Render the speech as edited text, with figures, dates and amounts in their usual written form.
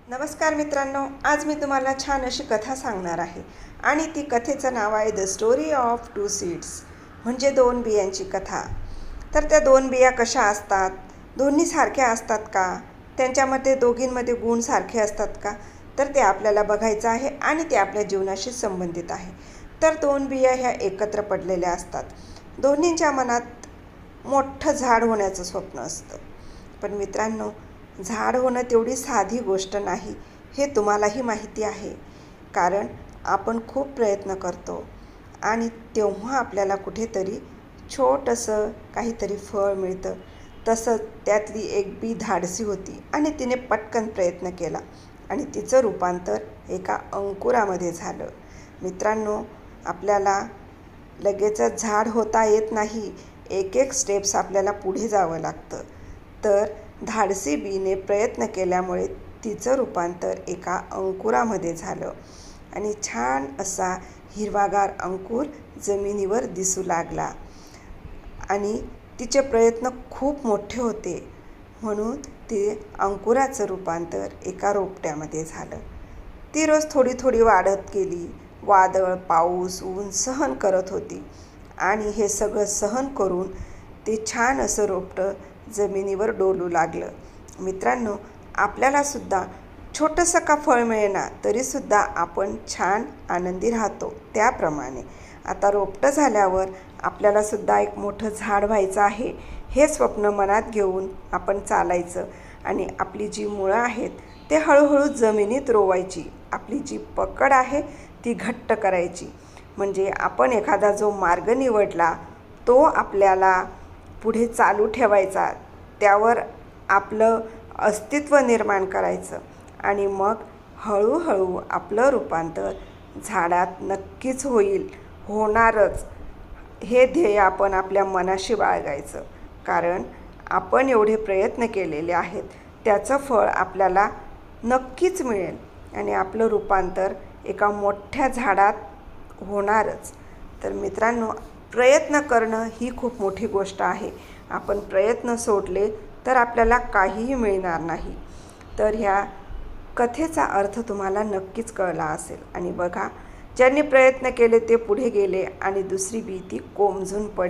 नमस्कार मित्रांनो, आज मी तुम्हाला छान अशी कथा सांगणार आहे आणि ती कथेचं नाव आहे the story of two seeds, म्हणजे दोन बियांची कथा. तर त्या दोन बिया कशा असतात, दोन्ही सारख्या असतात का, त्यांच्यामध्ये दोघींमध्ये गुण सारखे असतात का, तर ते आपल्याला बघायचं आहे आणि ते आपल्या जीवनाशी संबंधित आहे. तर दोन बिया ह्या एकत्र पडलेल्या असतात. दोन्हींच्या मनात मोठं झाड होण्याचं स्वप्न असतं. पण मित्रांनो, झाड होणं तेवढी साधी गोष्ट नाही, हे तुम्हालाही माहिती आहे. कारण आपण खूप प्रयत्न करतो आणि तेव्हा आपल्याला कुठेतरी छोटंसं काहीतरी फळ मिळतं. तसंच त्यातली एक बी धाडसी होती आणि तिने पटकन प्रयत्न केला आणि तिचं रूपांतर एका अंकुरामध्ये झालं. मित्रांनो, आपल्याला लगेचच झाड होता येत नाही. एक एक स्टेप्स आपल्याला पुढे जावं लागतं. तर धाडसी बीने प्रयत्न केल्यामुळे तिचं रूपांतर एका अंकुरामध्ये झालं आणि छान असा हिरवागार अंकुर जमिनीवर दिसू लागला. आणि तिचे प्रयत्न खूप मोठे होते, म्हणून ते अंकुराचं रूपांतर एका रोपट्यामध्ये झालं. ती रोज थोडी थोडी वाढत गेली. वादळ, पाऊस, ऊन सहन करत होती आणि हे सगळं सहन करून ते छान असं रोपटं जमिनीवर डोलू लागलं. मित्रांनो, आपल्यालासुद्धा छोटंसं का फळ मिळेना तरीसुद्धा आपण छान आनंदी राहतो. त्याप्रमाणे आता रोपटं झाल्यावर आपल्यालासुद्धा एक मोठं झाड व्हायचं आहे, हे स्वप्न मनात घेऊन आपण चालायचं आणि आपली जी मुळं आहेत ते हळूहळू जमिनीत रोवायची. आपली जी पकड आहे ती घट्ट करायची. म्हणजे आपण एखादा जो मार्ग निवडला तो आपल्याला पुढे चालू ठेवायचा, त्यावर आपलं अस्तित्व निर्माण करायचं आणि मग हळूहळू आपलं रूपांतर झाडात नक्कीच होणारच. हे ध्येय आपण आपल्या मनाशी बाळगायचं. कारण आपण एवढे प्रयत्न केलेले आहेत, त्याचं फळ आपल्याला नक्कीच मिळेल आणि आपलं रूपांतर एका मोठ्या झाडात होणारच. तर मित्रांनो, प्रयत्न करणं ही खूप मोठी गोष्ट आहे. आपण प्रयत्न सोडले तर आपल्याला काहीही मिळणार नाही. तर ह्या कथेचा अर्थ तुम्हाला नक्कीच कळला असेल. आणि बघा, ज्यांनी प्रयत्न केले ते पुढे गेले आणि दुसरी बी ती कोमजून पडली.